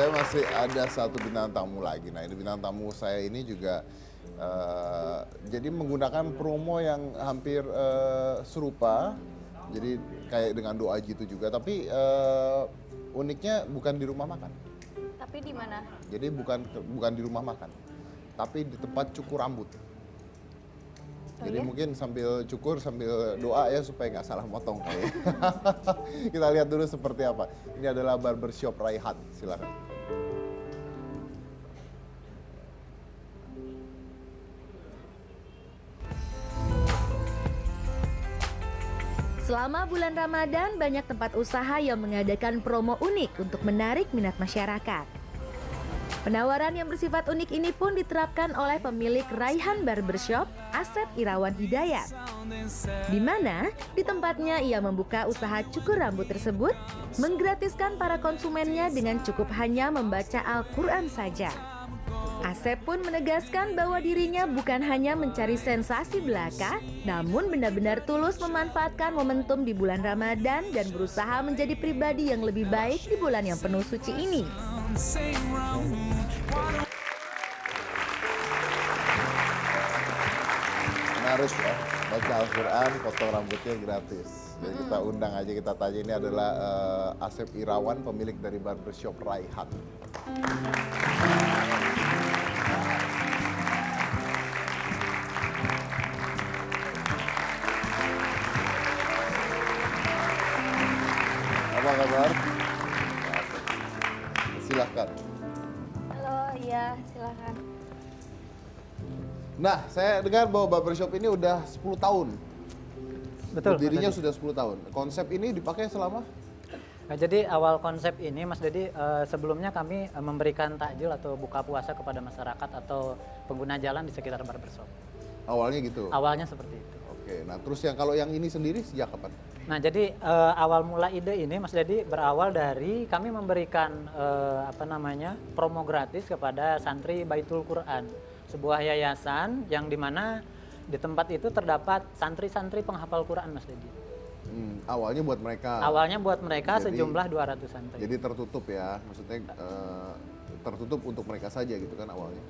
saya masih ada satu bintang tamu lagi. Nah, ini bintang tamu saya ini juga jadi menggunakan promo yang hampir serupa. Jadi kayak dengan doa gitu juga, tapi uniknya bukan di rumah makan. Tapi di mana? Jadi bukan di rumah makan, tapi di tempat cukur rambut. Oh, Jadi iya? mungkin sambil cukur sambil doa ya supaya nggak salah motong kali. Kita lihat dulu seperti apa. Ini adalah barbershop Raihan, silakan. Selama bulan Ramadan, banyak tempat usaha yang mengadakan promo unik untuk menarik minat masyarakat. Penawaran yang bersifat unik ini pun diterapkan oleh pemilik Raihan Barbershop, Asep Irawan Hidayat. Di mana di tempatnya ia membuka usaha cukur rambut tersebut, menggratiskan para konsumennya dengan cukup hanya membaca Al-Quran saja. Asep pun menegaskan bahwa dirinya bukan hanya mencari sensasi belaka, namun benar-benar tulus memanfaatkan momentum di bulan Ramadan dan berusaha menjadi pribadi yang lebih baik di bulan yang penuh suci ini. Menarik ya, baca Al-Quran, potong rambutnya gratis. Jadi kita undang aja, kita tanya. Ini adalah Asep Irawan, pemilik dari barbershop Raihan. Apa kabar? Silahkan. Halo, iya silakan. Nah, saya dengar bahwa barbershop ini udah 10 tahun. Betul. Berdirinya Mas Dedi. sudah 10 tahun. Konsep ini dipakai selama? Nah, jadi awal konsep ini Mas Dedi, sebelumnya kami memberikan takjil atau buka puasa kepada masyarakat atau pengguna jalan di sekitar barbershop. Awalnya gitu? Awalnya seperti itu. Oke, nah terus kalau yang ini sendiri sejak kapan? Nah, jadi awal mula ide ini Mas Dedi berawal dari kami memberikan promo gratis kepada santri Baitul Quran, sebuah yayasan yang dimana di tempat itu terdapat santri-santri penghafal Quran Mas Dedi. Awalnya buat mereka? Awalnya buat mereka Jadi- sejumlah 200 santri. Jadi tertutup ya, maksudnya tertutup untuk mereka saja gitu kan awalnya?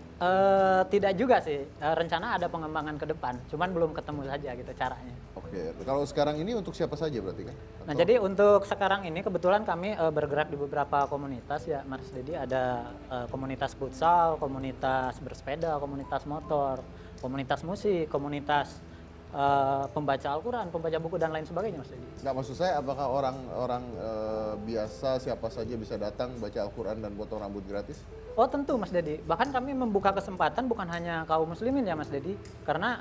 Tidak juga sih, rencana ada pengembangan ke depan, cuman belum ketemu saja gitu caranya. Oke, kalau sekarang ini untuk siapa saja berarti kan? Nah, Atau- jadi untuk sekarang ini kebetulan kami bergerak di beberapa komunitas ya, Mas Dedi. Ada komunitas futsal, komunitas bersepeda, komunitas motor, komunitas musik, komunitas pembaca Al-Quran, pembaca buku dan lain sebagainya, Mas Dedi. Nggak, maksud saya apakah orang-orang biasa siapa saja bisa datang baca Al-Quran dan potong rambut gratis? Oh tentu Mas Dedi, bahkan kami membuka kesempatan bukan hanya kaum muslimin ya Mas Dedi, karena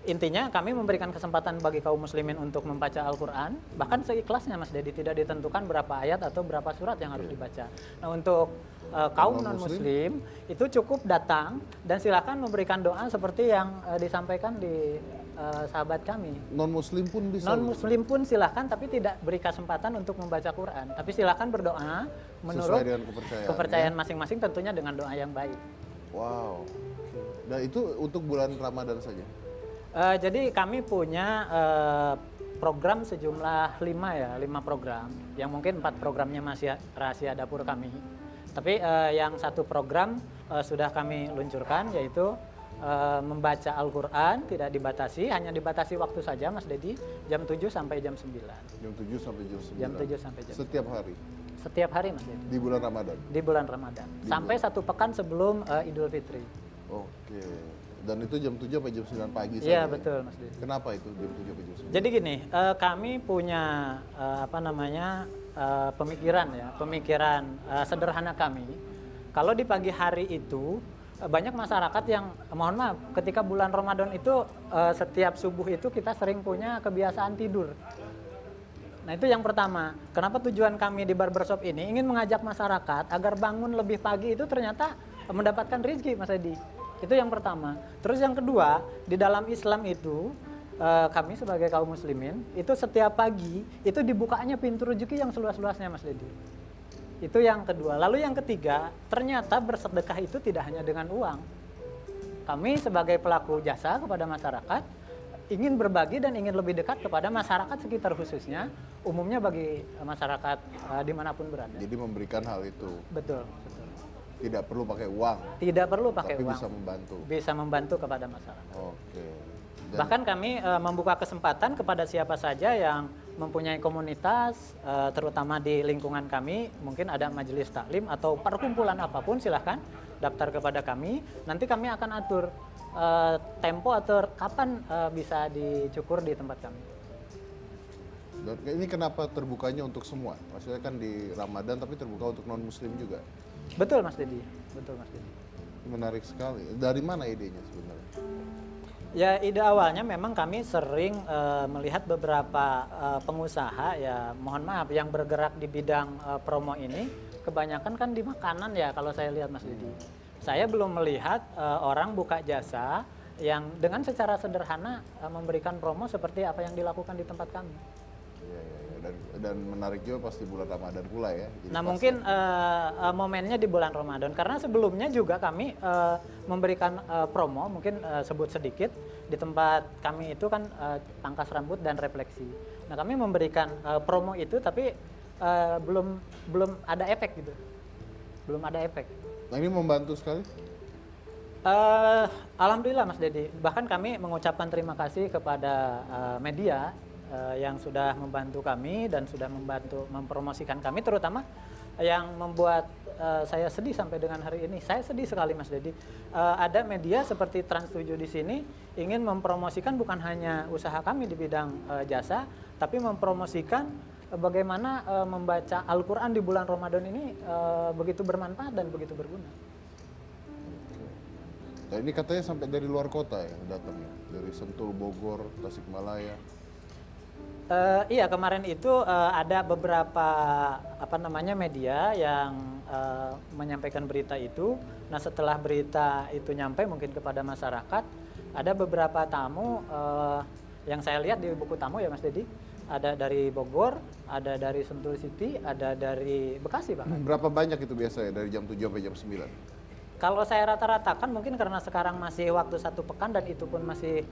intinya kami memberikan kesempatan bagi kaum muslimin untuk membaca Al-Quran, bahkan seikhlasnya Mas Dedi, tidak ditentukan berapa ayat atau berapa surat yang harus dibaca. Nah untuk kaum non-muslim itu cukup datang dan silakan memberikan doa seperti yang disampaikan di sahabat kami. Non-muslim pun bisa? Non-muslim pun silahkan, tapi tidak beri kesempatan untuk membaca Quran. Tapi silahkan berdoa menurut Sesuai dengan kepercayaan, kepercayaan masing-masing, tentunya dengan doa yang baik. Wow. Nah itu untuk bulan Ramadan saja? Jadi kami punya program sejumlah 5 program. Yang mungkin 4 programnya masih rahasia dapur kami. Tapi yang satu program sudah kami luncurkan, yaitu membaca Al-Quran tidak dibatasi, hanya dibatasi waktu saja Mas Dedi, jam 7 sampai jam 9. Jam 7 sampai jam 9? Jam 7 sampai jam 9. Setiap hari? Setiap hari Mas Dedi. Di bulan Ramadan? Di bulan Ramadan. Sampai 1 pekan sebelum Idul Fitri. Oke. Dan itu jam 7 sampai jam 9 pagi saja? Iya betul Mas Dedi. Kenapa itu jam 7 sampai jam 9? Jadi gini, kami punya pemikiran sederhana kami. Kalau di pagi hari itu banyak masyarakat yang, mohon maaf, ketika bulan Ramadan itu setiap subuh itu kita sering punya kebiasaan tidur. Nah itu yang pertama. Kenapa tujuan kami di barbershop ini ingin mengajak masyarakat agar bangun lebih pagi itu ternyata mendapatkan rezeki Mas Edi. Itu yang pertama. Terus yang kedua, di dalam Islam itu kami sebagai kaum muslimin itu setiap pagi itu dibukanya pintu rezeki yang seluas-luasnya Mas Dedi. Itu yang kedua. Lalu yang ketiga, ternyata bersedekah itu tidak hanya dengan uang. Kami sebagai pelaku jasa kepada masyarakat ingin berbagi dan ingin lebih dekat kepada masyarakat sekitar khususnya, umumnya bagi masyarakat dimanapun berada. Jadi memberikan hal itu. Betul, betul. Tidak perlu pakai uang. Tidak perlu pakai tapi uang. bisa membantu. Bisa membantu kepada masyarakat. Oke. Dan Bahkan kami membuka kesempatan kepada siapa saja yang mempunyai komunitas, terutama di lingkungan kami, mungkin ada majelis taklim atau perkumpulan apapun, silahkan daftar kepada kami. Nanti kami akan atur tempo atau kapan bisa dicukur di tempat kami. Dan ini kenapa terbukanya untuk semua? Maksudnya kan di Ramadan tapi terbuka untuk non-muslim juga. Betul Mas Dedi, betul Mas Dedi. Menarik sekali. Dari mana idenya sebenarnya? Ya, ide awalnya memang kami sering melihat beberapa pengusaha, ya mohon maaf, yang bergerak di bidang promo ini, kebanyakan kan di makanan ya kalau saya lihat Mas Dedi. Saya belum melihat orang buka jasa yang dengan secara sederhana memberikan promo seperti apa yang dilakukan di tempat kami. Ya. Dan menarik juga pasti bulan Ramadan pula ya. Jadi Nah pas- mungkin momennya di bulan Ramadan, karena sebelumnya juga kami memberikan promo, mungkin sebut sedikit, di tempat kami itu kan pangkas rambut dan refleksi. Nah kami memberikan promo itu tapi belum ada efek gitu, belum ada efek. Nah ini membantu sekali. Alhamdulillah Mas Dedi, bahkan kami mengucapkan terima kasih kepada media yang sudah membantu kami dan sudah membantu mempromosikan kami, terutama yang membuat saya sedih sampai dengan hari ini. Saya sedih sekali Mas Dedi. Ada media seperti Trans7 di sini ingin mempromosikan bukan hanya usaha kami di bidang jasa, tapi mempromosikan bagaimana membaca Al-Quran di bulan Ramadan ini begitu bermanfaat dan begitu berguna. Nah, ini katanya sampai dari luar kota ya datangnya, dari Sentul, Bogor, Tasikmalaya. Iya, kemarin itu ada beberapa media yang menyampaikan berita itu. Nah setelah berita itu nyampe mungkin kepada masyarakat, ada beberapa tamu yang saya lihat di buku tamu ya Mas Dedi. Ada dari Bogor, ada dari Sentul City, ada dari Bekasi bahkan. Berapa banyak itu biasanya dari jam 7 sampai jam 9? Kalau saya rata-ratakan mungkin karena sekarang masih waktu 1 pekan dan itu pun masih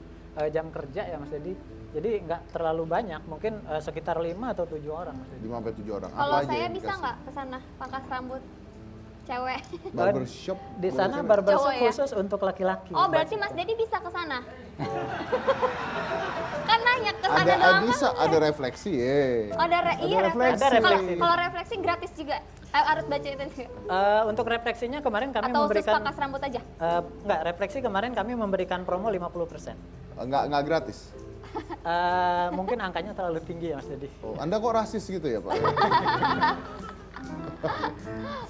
jam kerja ya Mas Dedi. Jadi nggak terlalu banyak, mungkin sekitar 5 atau 7 orang Mas Dedi. 5 sampai 7 orang. Kalau Apa aja saya yang bisa dikasih? nggak ke sana pangkas rambut cewek? Barbershop. Di boleh sana kan? barbershop Cowok ya? khusus untuk laki-laki. Oh berarti Mas Dedi bisa ke sana? Kan nanya ke sana ada doang bisa kan? ada refleksi ya. Oh, iya refleksi. Ada refleksi. Kalau refleksi gratis juga. Harus baca itu juga. Untuk refleksinya kemarin kami Atau khusus memberikan pangkas rambut aja? enggak, refleksi kemarin kami memberikan promo 50%. Nggak gratis. Mungkin angkanya terlalu tinggi ya Mas Dedi. Oh, Anda kok rasis gitu ya Pak?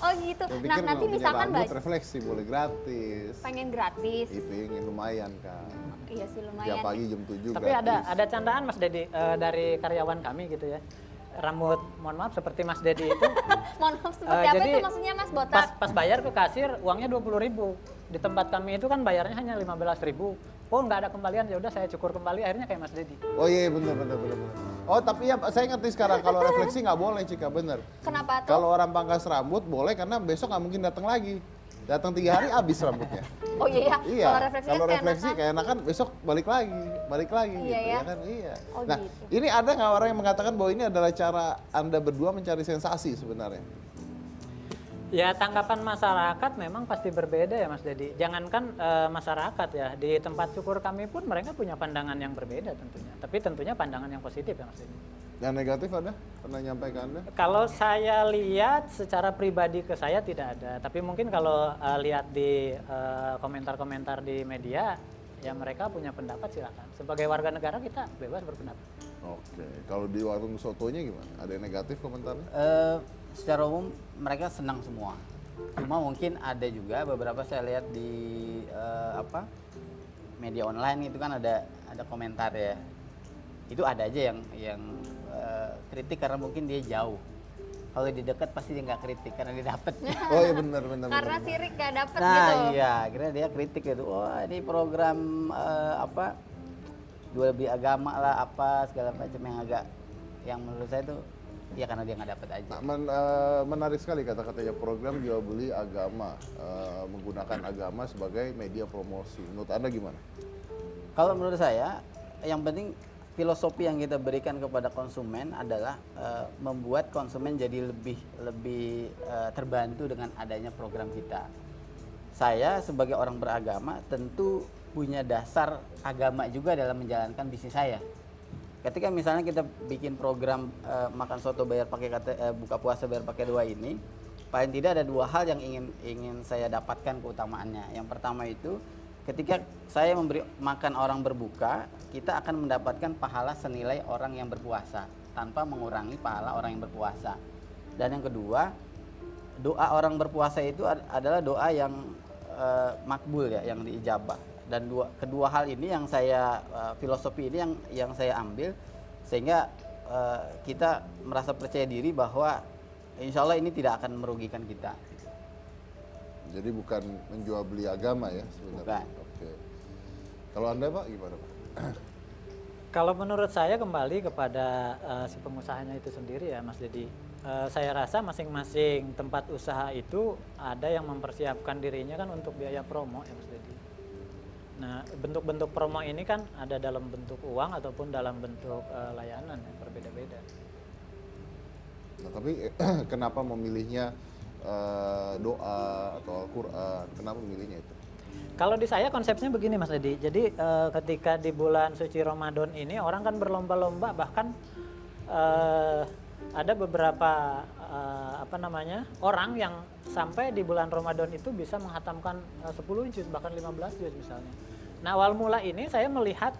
Oh gitu. Saya Nah pikir nanti kalau punya misalkan rambut refleksi boleh gratis. pengen gratis. Itu ingin lumayan kan. Iya sih Tiap lumayan. pagi jam 7 Tapi gratis. ada candaan Mas Dedi dari karyawan kami gitu ya. Rambut, mohon maaf seperti Mas Dedi itu Mohon maaf seperti apa jadi itu maksudnya Mas botak? pas bayar ke kasir uangnya 20.000. Di tempat kami itu kan bayarnya hanya 15.000. Oh nggak ada kembalian, ya udah saya cukur kembali, akhirnya kayak Mas Dedi. Oh iya benar. Oh tapi ya saya ngerti sekarang kalau refleksi nggak boleh Cika, bener. Kenapa tuh? Kalau orang pangkas rambut boleh karena besok nggak mungkin datang lagi. Datang 3 hari habis rambutnya. Oh iya ya. Iya. Kalau kan refleksi keenakan. keenakan besok balik lagi Iya gitu ya. ya kan. Iya. Oh, Nah, gitu. ini ada nggak orang yang mengatakan bahwa ini adalah cara Anda berdua mencari sensasi sebenarnya? Ya tanggapan masyarakat memang pasti berbeda ya Mas Dedi. Jangankan masyarakat ya, di tempat cukur kami pun mereka punya pandangan yang berbeda tentunya. Tapi tentunya pandangan yang positif ya Mas Dedi. Yang negatif ada? Pernah nyampe ke Anda? Kalau saya lihat secara pribadi ke saya tidak ada. Tapi mungkin kalau lihat di komentar-komentar di media, ya mereka punya pendapat silakan. Sebagai warga negara kita bebas berpendapat. Oke. Kalau di warung sotonya gimana? Ada yang negatif komentarnya? Secara umum mereka senang semua. Cuma mungkin ada juga beberapa saya lihat di media online itu kan ada komentar ya. Itu ada aja yang kritik karena mungkin dia jauh. Kalau di dekat pasti dia nggak kritik karena dia dapet. Oh iya benar. Karena sirik gak dapet Nah gitu. iya, akhirnya dia kritik gitu. Wah ini program jual beli agama lah apa segala macam yang menurut saya tuh ya karena dia nggak dapet aja. Nah, menarik sekali kata-katanya program jual beli agama, menggunakan agama sebagai media promosi. Menurut Anda gimana? Kalau menurut saya yang penting filosofi yang kita berikan kepada konsumen adalah membuat konsumen jadi lebih terbantu dengan adanya program kita. Saya sebagai orang beragama tentu punya dasar agama juga dalam menjalankan bisnis saya. Ketika misalnya kita bikin program makan soto bayar pakai buka puasa bayar pakai 2 ini, paling tidak ada 2 hal yang ingin saya dapatkan keutamaannya. Yang pertama itu ketika saya memberi makan orang berbuka, kita akan mendapatkan pahala senilai orang yang berpuasa tanpa mengurangi pahala orang yang berpuasa. Dan yang kedua, doa orang berpuasa itu adalah doa yang makbul ya, yang diijabah. Dan kedua hal ini yang saya filosofi ini yang saya ambil sehingga kita merasa percaya diri bahwa insya Allah ini tidak akan merugikan kita. Jadi bukan menjual beli agama ya sebenarnya. Bukan. Oke. Kalau Anda Pak gimana Pak? Kalau menurut saya kembali kepada si pengusahanya itu sendiri ya Mas Dedi. Saya rasa masing-masing tempat usaha itu ada yang mempersiapkan dirinya kan untuk biaya promo ya Mas Dedi. Nah, bentuk-bentuk promo ini kan ada dalam bentuk uang ataupun dalam bentuk layanan yang berbeda-beda. Nah, tapi kenapa memilihnya doa atau Al-Quran? Kenapa memilihnya itu? Kalau di saya konsepnya begini Mas Dedi. Jadi ketika di bulan suci Ramadan ini orang kan berlomba-lomba, bahkan ada beberapa orang yang sampai di bulan Ramadan itu bisa menghatamkan 10 juz bahkan 15 juz misalnya. Nah, awal mula ini saya melihat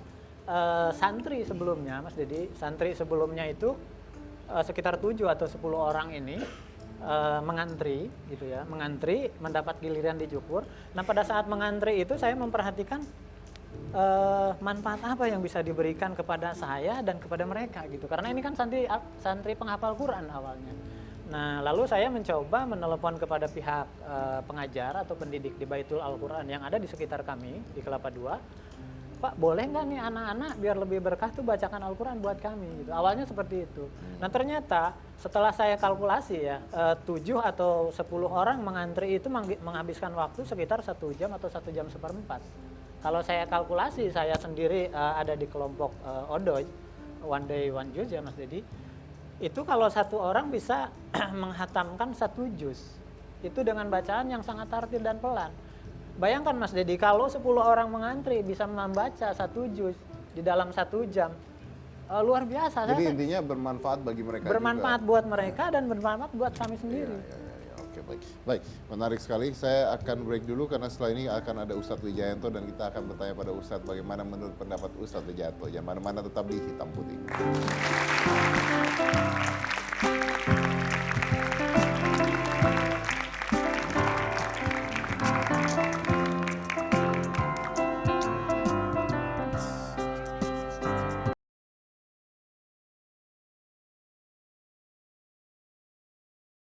santri sebelumnya Mas Dedi, santri sebelumnya itu sekitar 7 atau 10 orang ini mengantri gitu ya, mengantri mendapat giliran dicukur. Nah, pada saat mengantri itu saya memperhatikan manfaat apa yang bisa diberikan kepada saya dan kepada mereka gitu. Karena ini kan santri penghafal Quran awalnya. Nah, lalu saya mencoba menelepon kepada pihak pengajar atau pendidik di Baitul Al-Quran yang ada di sekitar kami di Kelapa II. Pak, boleh nggak nih anak-anak biar lebih berkah tuh bacakan Al-Quran buat kami gitu. Awalnya seperti itu. Nah, ternyata setelah saya kalkulasi ya, 7 atau 10 orang mengantri itu menghabiskan waktu sekitar 1 jam atau 1 jam seperempat. Kalau saya kalkulasi, saya sendiri ada di kelompok Odoy, One Day One Juz ya Mas Dedi. Itu kalau 1 orang bisa menghatamkan 1 juz. Itu dengan bacaan yang sangat tartil dan pelan. Bayangkan Mas Dedi, kalau 10 orang mengantri bisa membaca 1 juz di dalam 1 jam, luar biasa. Jadi intinya bermanfaat bagi mereka bermanfaat juga. buat mereka dan bermanfaat buat kami sendiri. Ya. Oke, baik. Baik, menarik sekali. Saya akan break dulu karena setelah ini akan ada Ustadz Wijayanto dan kita akan bertanya pada Ustadz bagaimana menurut pendapat Ustadz Wijayanto. Jangan mana-mana, tetap di Hitam Putih.